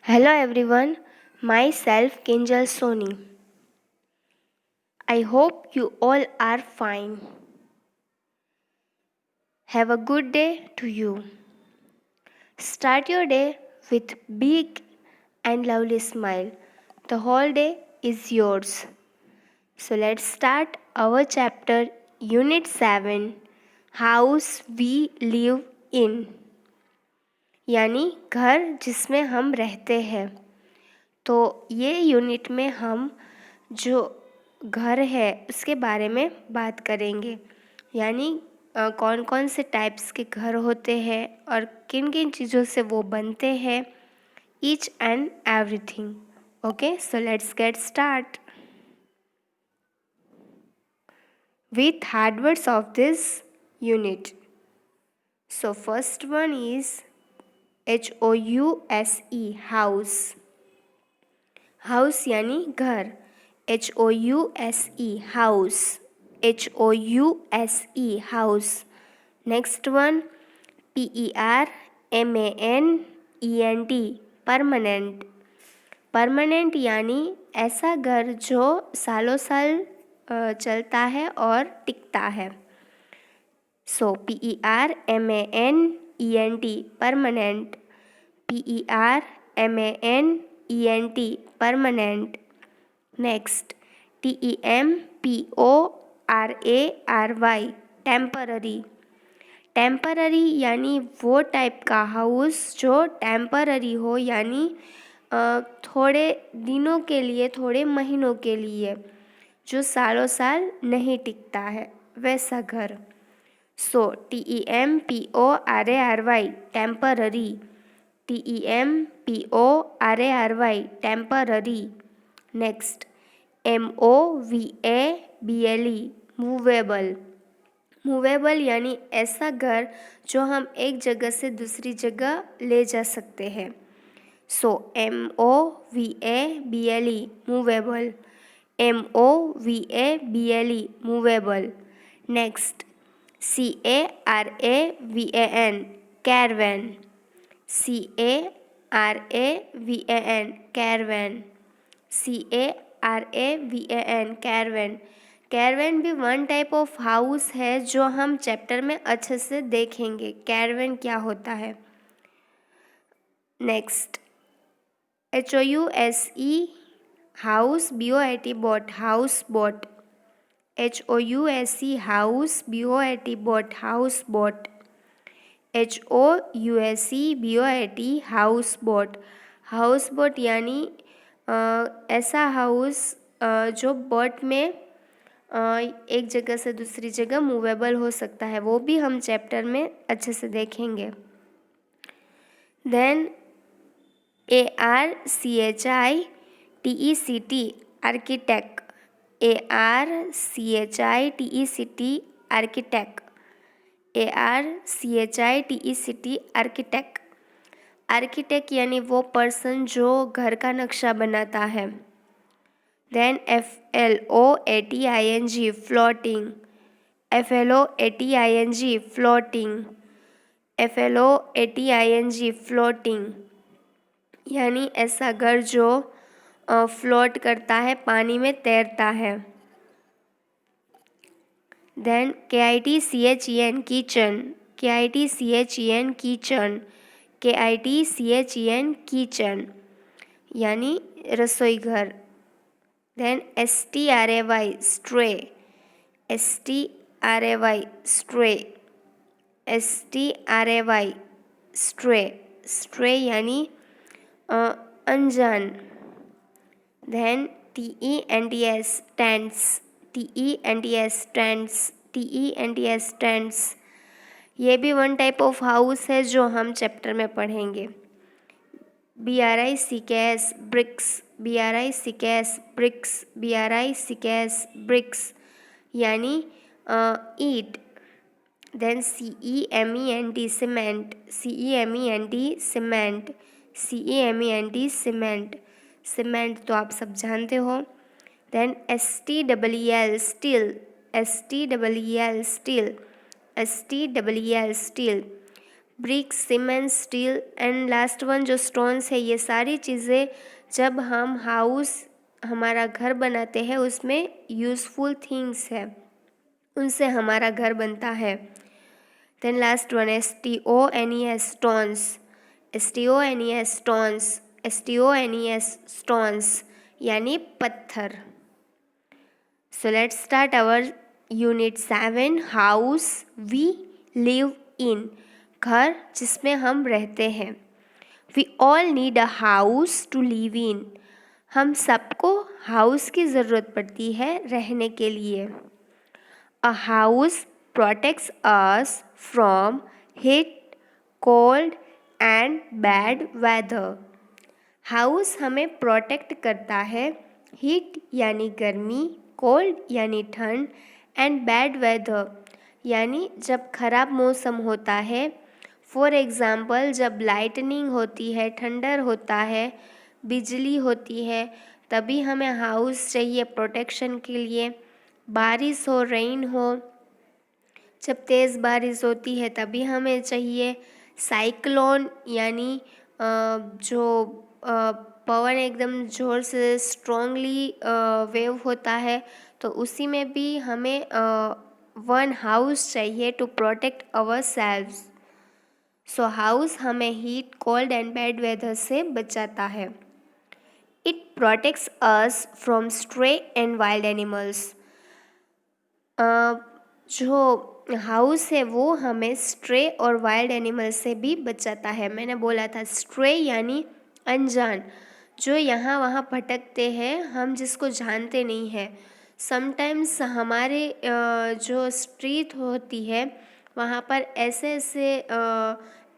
Hello everyone, myself Kinjal Soni. I hope you all are fine. Have a good day to you. Start your day with big and lovely smile. The whole day is yours. So let's start our chapter Unit 7 House We Live In यानी घर जिसमें हम रहते हैं। तो ये unit में हम जो घर है उसके बारे में बात करेंगे, यानी कौन कौन से टाइप्स के घर होते हैं और किन किन चीज़ों से वो बनते हैं, each and everything. Okay, so let's get start with hard words of this unit. So first one is HOUSE, house. House यानी घर, HOUSE, house, HOUSE, house. Next one PERMANENT, permanent. Permanent यानी ऐसा घर जो सालों साल चलता है और टिकता है. सो PERMANENT, permanent. PERMANENT, permanent. Next TEMPORARY, temporary. Temporary यानी वो टाइप का हाउस जो टेम्पररी हो, यानी थोड़े दिनों के लिए, थोड़े महीनों के लिए, जो सालों साल नहीं टिकता है, वैसा घर. सो TEMPORARY, temporary. TEMPORARY, temporary. Next MOVABLE, movable. Movable यानी ऐसा घर जो हम एक जगह से दूसरी जगह ले जा सकते हैं. सो MOVABLE, movable. MOVABLE, movable. Next CARAVAN, Caravan. CARAVAN, Caravan. CARAVAN, Caravan. Caravan भी वन टाइप ऑफ हाउस है जो हम चैप्टर में अच्छे से देखेंगे कैरवैन क्या होता है. Next HOUSE, house. BOAT, boat, house boat. HOUSE, house. BOAT, boat, house boat. HOUSE, BOAT, house boat. House boat यानी ऐसा हाउस जो बोट में एक जगह से दूसरी जगह मूवेबल हो सकता है, वो भी हम चैप्टर में अच्छे से देखेंगे. Then ARCHITECT, architect. ARCHITECT, architect. ARCHITECT, architect. Architect यानी वो पर्सन जो घर का नक्शा बनाता है. Then FLOATING, floating. FLOATING, floating. FLOATING, floating यानी ऐसा घर जो फ्लोट करता है, पानी में तैरता है. Then KITCHEN, kitchen. KITCHEN, kitchen. KITCHEN, kitchen यानी रसोई घर. Then STRAY, stray. STRAY, stray. STRAY, stray. Stray यानी अनजान. Then TENTS, tents. TENTS, tents. TENTS, tents ये भी वन टाइप ऑफ हाउस है जो हम चैप्टर में पढ़ेंगे. BRICS, bricks. BRICS, bricks. BRICS, bricks यानी ईट. Then CEMENT, cement. CEMENT, cement. CEMENT, cement. Cement तो आप सब जानते हो. Then STEEL, steel. STEEL, steel. STEEL, steel. Brick, cement, steel and last one जो स्टोन्स है, ये सारी चीज़ें जब हम हाउस हमारा घर बनाते हैं उसमें यूज़फुल थिंग्स है, उनसे हमारा घर बनता है। Then last one STONES stones, STONES stones, STONES stones यानी पत्थर। So let's start our unit 7 house we live in, घर जिसमें हम रहते हैं। We all need a house to live in, हम सबको हाउस की ज़रूरत पड़ती है रहने के लिए। A house protects us from heat, cold and bad weather, house हमें प्रोटेक्ट करता है हीट यानी गर्मी, कोल्ड यानी ठंड एंड बैड वेदर यानी जब खराब मौसम होता है। फॉर एग्ज़ाम्पल जब लाइटनिंग होती है, थंडर होता है, बिजली होती है, तभी हमें हाउस चाहिए प्रोटेक्शन के लिए। बारिश हो, रेन हो, जब तेज़ बारिश होती है तभी हमें चाहिए। साइक्लोन यानी जो पवन एकदम ज़ोर से स्ट्रॉन्गली वेव होता है, तो उसी में भी हमें वन हाउस चाहिए to protect ourselves. So house हमें heat, cold and bad weather से बचाता है। It protects us from stray and wild animals, जो हाउस है वो हमें स्ट्रे और वाइल्ड एनिमल से भी बचाता है। मैंने बोला था स्ट्रे यानी अनजान, जो यहाँ वहाँ भटकते हैं, हम जिसको जानते नहीं हैं। समटाइम्स हमारे जो स्ट्रीट होती है वहाँ पर ऐसे ऐसे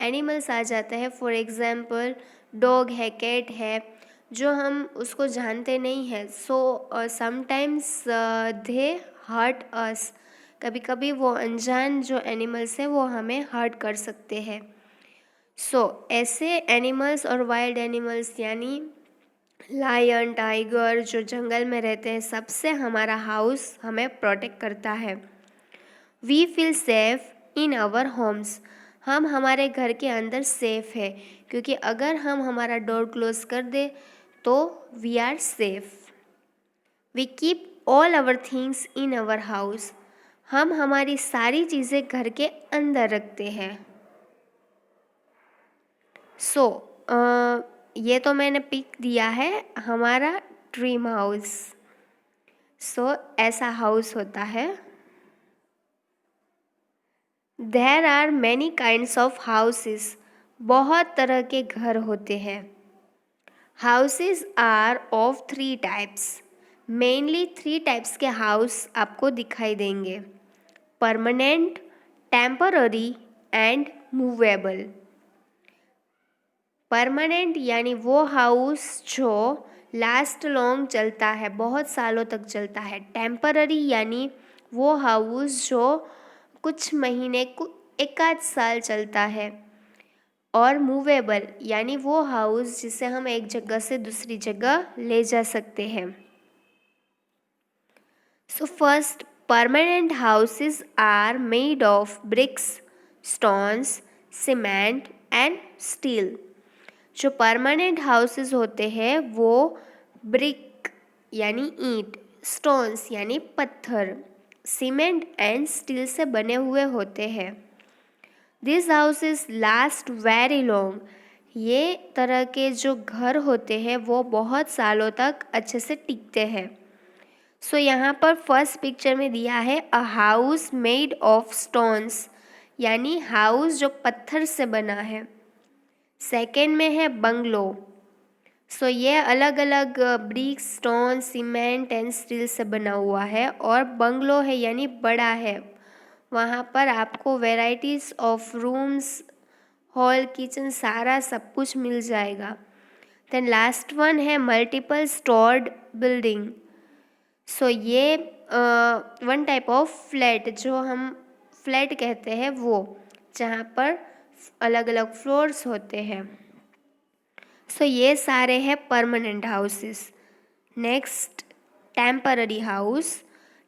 एनिमल्स आ जाते हैं। फॉर एग्ज़ाम्पल डॉग है, कैट है, जो हम उसको जानते नहीं हैं। सो समटाइम्स दे हर्ट अस, कभी कभी वो अनजान जो एनिमल्स हैं वो हमें हर्ट कर सकते हैं। सो ऐसे एनिमल्स और वाइल्ड एनिमल्स यानी लायन, टाइगर जो जंगल में रहते हैं, सबसे हमारा हाउस हमें प्रोटेक्ट करता है। We feel safe in our homes, हम हमारे घर के अंदर सेफ है, क्योंकि अगर हम हमारा डोर क्लोज कर दे तो we are safe. We keep all our things in our house, हम हमारी सारी चीज़ें घर के अंदर रखते हैं। सो ये तो मैंने पिक दिया है हमारा ड्रीम हाउस। सो ऐसा हाउस होता है। There are many kinds of houses, बहुत तरह के घर होते हैं। Houses are of 3 types, mainly 3 types के हाउस आपको दिखाई देंगे। Permanent, temporary and movable. Permanent यानी वो हाउस जो लास्ट लॉन्ग चलता है, बहुत सालों तक चलता है। टेम्पररी यानी वो हाउस जो कुछ महीने एक आध साल चलता है। और मूवेबल यानी वो हाउस जिसे हम एक जगह से दूसरी जगह ले जा सकते हैं। So first, permanent houses are made of bricks, stones, cement and steel. जो परमानेंट हाउसेस होते हैं वो ब्रिक यानी ईंट, स्टोन्स यानी पत्थर, सीमेंट एंड स्टील से बने हुए होते हैं। This houses last very long, ये तरह के जो घर होते हैं वो बहुत सालों तक अच्छे से टिकते हैं। सो यहाँ पर फर्स्ट पिक्चर में दिया है अ हाउस मेड ऑफ स्टोन्स, यानी हाउस जो पत्थर से बना है। सेकेंड में है बंगलो। सो ये अलग अलग brick, stone, cement and steel से बना हुआ है। और बंगलो है यानी बड़ा है, वहाँ पर आपको varieties of rooms, hall, kitchen सारा सब कुछ मिल जाएगा। देन लास्ट वन है मल्टीपल स्टोर्ड बिल्डिंग। सो ये वन टाइप ऑफ फ्लैट, जो हम फ्लैट कहते हैं, वो जहाँ पर अलग अलग फ्लोर्स होते हैं। सो ये सारे हैं permanent houses. Next, temporary house.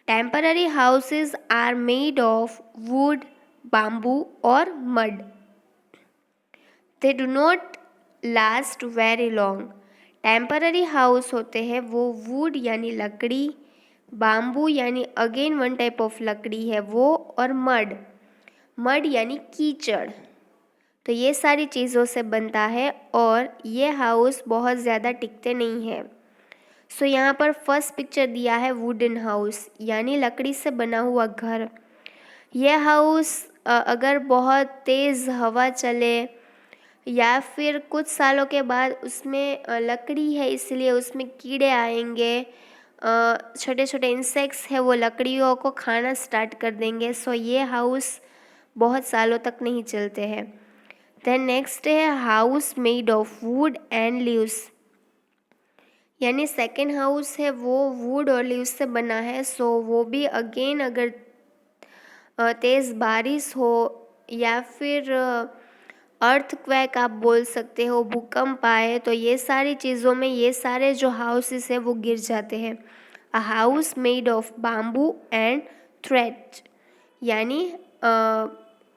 Temporary houses are made of wood, bamboo और mud. They do not last very long. Temporary house होते हैं वो वुड यानी लकड़ी, बाम्बू यानी अगेन वन टाइप ऑफ लकड़ी है वो, और मड यानी कीचड़। तो ये सारी चीज़ों से बनता है और ये हाउस बहुत ज़्यादा टिकते नहीं हैं। सो यहाँ पर फर्स्ट पिक्चर दिया है वुडन हाउस यानी लकड़ी से बना हुआ घर। यह हाउस अगर बहुत तेज़ हवा चले या फिर कुछ सालों के बाद उसमें लकड़ी है इसलिए उसमें कीड़े आएंगे, छोटे छोटे इंसेक्ट्स है वो लकड़ियों को खाना स्टार्ट कर देंगे। सो ये हाउस बहुत सालों तक नहीं चलते हैं। देन नेक्स्ट है house made of would and leaves, यानी सेकेंड हाउस है वो वुड और लीव्स से बना है। सो वो भी अगेन अगर तेज़ बारिश हो या फिर अर्थक्वेक आप बोल सकते हो, भूकंप आए, तो ये सारी चीज़ों में ये सारे जो हाउसेस हैं वो गिर जाते हैं। अ house made of bamboo and thread, यानी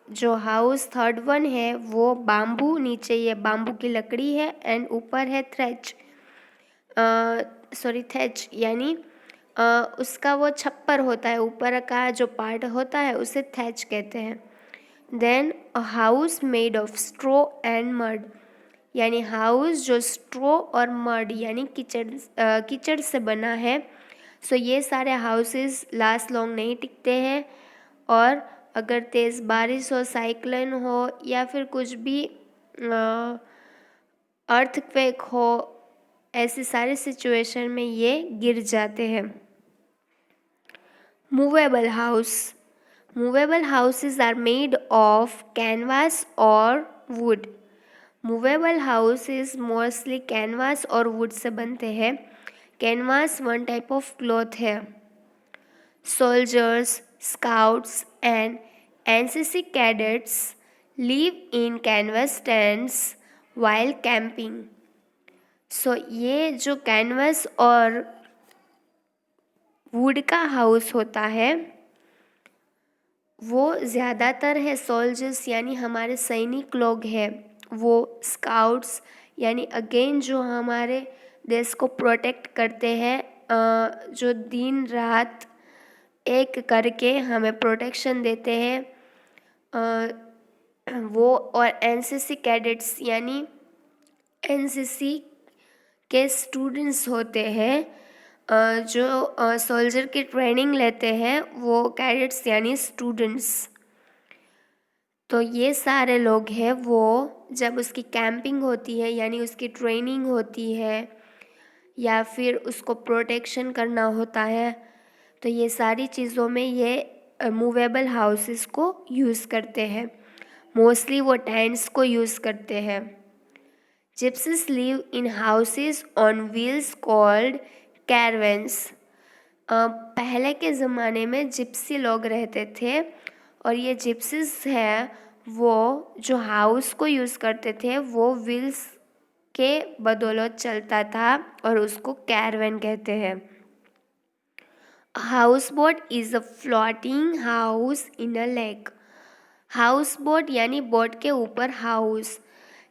जो हाउस थर्ड वन है वो बाम्बू, नीचे ये बाम्बू की लकड़ी है एंड ऊपर है थैच यानी उसका वो छप्पर होता है, ऊपर का जो पार्ट होता है उसे थैच कहते हैं। Then a house made of straw and mud, यानी हाउस जो स्ट्रॉ और मड यानी कीचड़ से बना है। सो ये सारे हाउसेस लास्ट लॉन्ग नहीं टिकते हैं और अगर तेज़ बारिश हो, साइक्लोन हो या फिर कुछ भी अर्थक्वेक हो, ऐसी सारी सिचुएशन में ये गिर जाते हैं। Movable house, movable houses are made of canvas और wood. Movable houses mostly canvas और वुड से बनते हैं। Canvas one type of cloth है। Soldiers, scouts and NCC cadets live in canvas tents while camping. So ये जो canvas और would का हाउस होता है वो ज़्यादातर है सोल्जर्स यानी हमारे सैनिक लोग हैं, वो स्काउट्स यानी अगेन जो हमारे देश को प्रोटेक्ट करते हैं, जो दिन रात एक करके हमें प्रोटेक्शन देते हैं, वो। और एनसीसी कैडेट्स यानी एनसीसी के स्टूडेंट्स होते हैं, जो सोल्जर की ट्रेनिंग लेते हैं, वो कैडेट्स यानी स्टूडेंट्स। तो ये सारे लोग हैं वो जब उसकी कैंपिंग होती है यानी उसकी ट्रेनिंग होती है या फिर उसको प्रोटेक्शन करना होता है, तो ये सारी चीज़ों में ये मूवेबल हाउसेस को यूज़ करते हैं। मोस्टली वो टेंट्स को यूज़ करते हैं। Gypsies live in houses on wheels called caravans. पहले के ज़माने में जिप्सी लोग रहते थे और ये जिप्सीज है वो जो हाउस को यूज़ करते थे वो व्हील्स के बदौलत चलता था और उसको कैरवेन कहते हैं। House boat is a floating house in a lake. House boat यानी बोट के ऊपर हाउस।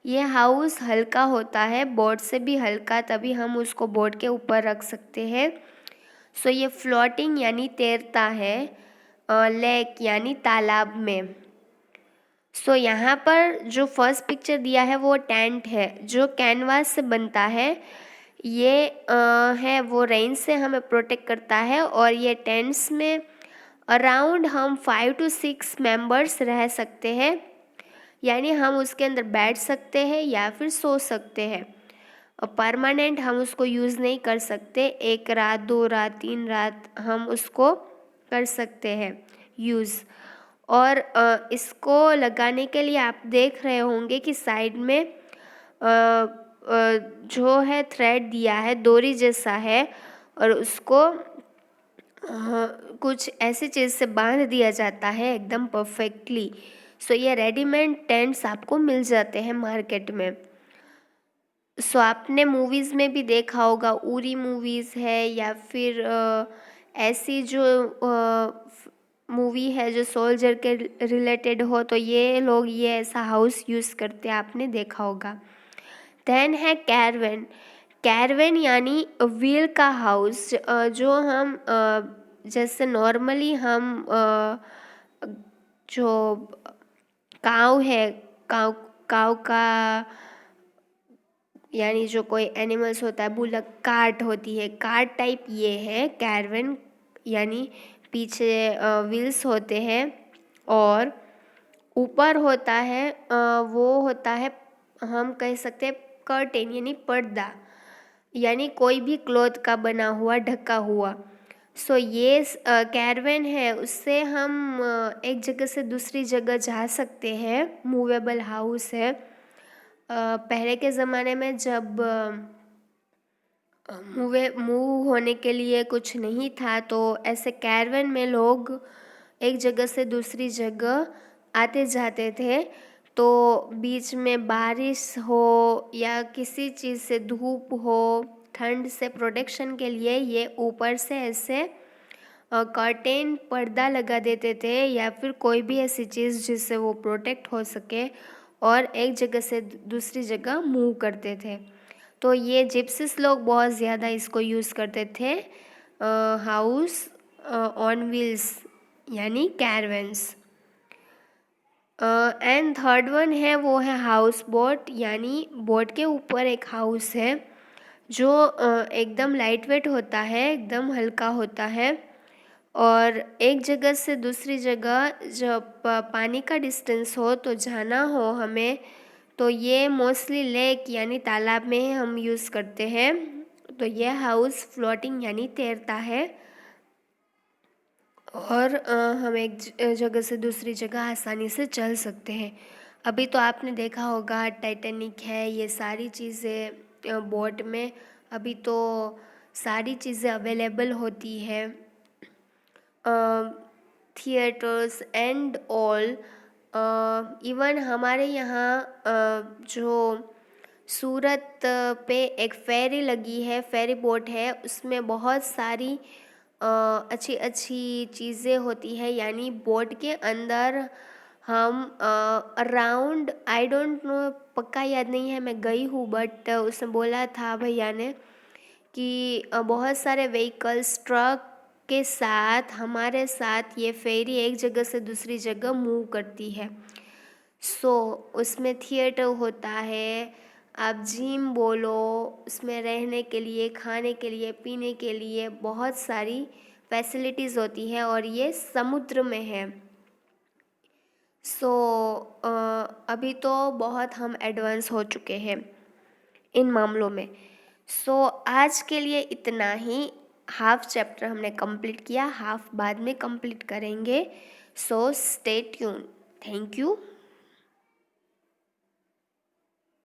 ये हाउस हल्का होता है, बोट से भी हल्का, तभी हम उसको बोट के ऊपर रख सकते हैं। सो ये फ्लोटिंग यानी तैरता है, लेक यानी तालाब में। सो यहाँ पर जो फर्स्ट पिक्चर दिया है वो टेंट है जो कैनवास से बनता है। ये है वो रेन से हमें प्रोटेक्ट करता है और ये टेंट्स में अराउंड हम 5 to 6 मेंबर्स रह सकते हैं, यानी हम उसके अंदर बैठ सकते हैं या फिर सो सकते हैं। और परमानेंट हम उसको यूज़ नहीं कर सकते, 1 रात 2 रात 3 रात हम उसको कर सकते हैं यूज़। और इसको लगाने के लिए आप देख रहे होंगे कि साइड में जो है थ्रेड दिया है, डोरी जैसा है, और उसको कुछ ऐसी चीज़ से बांध दिया जाता है एकदम परफेक्टली। सो ये रेडीमेड टेंट्स आपको मिल जाते हैं मार्केट में। सो आपने मूवीज़ में भी देखा होगा, उरी मूवीज़ है या फिर ऐसी जो मूवी है जो सोल्जर के रिलेटेड हो, तो ये लोग ये ऐसा हाउस यूज़ करते हैं, आपने देखा होगा। देन है कैरवेन। कैरवेन यानी व्हील का हाउस, जो हम जैसे नॉर्मली हम जो काव है, काव काव का यानी जो कोई एनिमल्स होता है, बुलक कार्ट होती है, कार्ट टाइप ये है कैरवेन, यानी पीछे व्हील्स होते हैं और ऊपर होता है वो होता है, हम कह सकते हैं कर्टेन यानी पर्दा, यानी कोई भी क्लॉथ का बना हुआ ढका हुआ। सो ये कैरवेन है, उससे हम एक जगह से दूसरी जगह जा सकते हैं, मूवेबल हाउस है। पहले के ज़माने में जब मूव होने के लिए कुछ नहीं था, तो ऐसे कैरवेन में लोग एक जगह से दूसरी जगह आते जाते थे। तो बीच में बारिश हो या किसी चीज़ से धूप हो, ठंड से प्रोटेक्शन के लिए ये ऊपर से ऐसे कर्टेन पर्दा लगा देते थे, या फिर कोई भी ऐसी चीज़ जिससे वो प्रोटेक्ट हो सके और एक जगह से दूसरी जगह मूव करते थे। तो ये जिप्सिस लोग बहुत ज़्यादा इसको यूज़ करते थे, हाउस ऑन व्हील्स यानी कैरवेन्स। एंड थर्ड वन है वो है हाउस बोट, यानी बोट के ऊपर एक हाउस है जो एकदम लाइट वेट होता है, एकदम हल्का होता है, और एक जगह से दूसरी जगह जब पानी का डिस्टेंस हो तो जाना हो हमें, तो ये मोस्टली लेक यानी तालाब में हम यूज़ करते हैं। तो ये हाउस फ्लोटिंग यानी तैरता है, और हम एक जगह से दूसरी जगह आसानी से चल सकते हैं। अभी तो आपने देखा होगा टाइटैनिक है, ये सारी चीज़ें बोट में अभी तो सारी चीज़ें अवेलेबल होती है, थिएटर्स एंड ऑल। इवन हमारे यहाँ जो सूरत पे एक फेरी लगी है, फेरी बोट है, उसमें बहुत सारी अच्छी अच्छी चीज़ें होती है, यानी बोट के अंदर हम अराउंड, आई डोंट नो, पक्का याद नहीं है, मैं गई हूँ, बट उसने बोला था भैया ने कि बहुत सारे व्हीकल्स ट्रक के साथ हमारे साथ ये फेरी एक जगह से दूसरी जगह मूव करती है। सो उसमें थिएटर होता है, आप जिम बोलो, उसमें रहने के लिए, खाने के लिए, पीने के लिए बहुत सारी फैसिलिटीज़ होती है, और ये समुद्र में है। सो अभी तो बहुत हम एडवांस हो चुके हैं इन मामलों में। सो आज के लिए इतना ही। हाफ चैप्टर हमने कंप्लीट किया, हाफ बाद में कंप्लीट करेंगे। So stay tune. Thank you.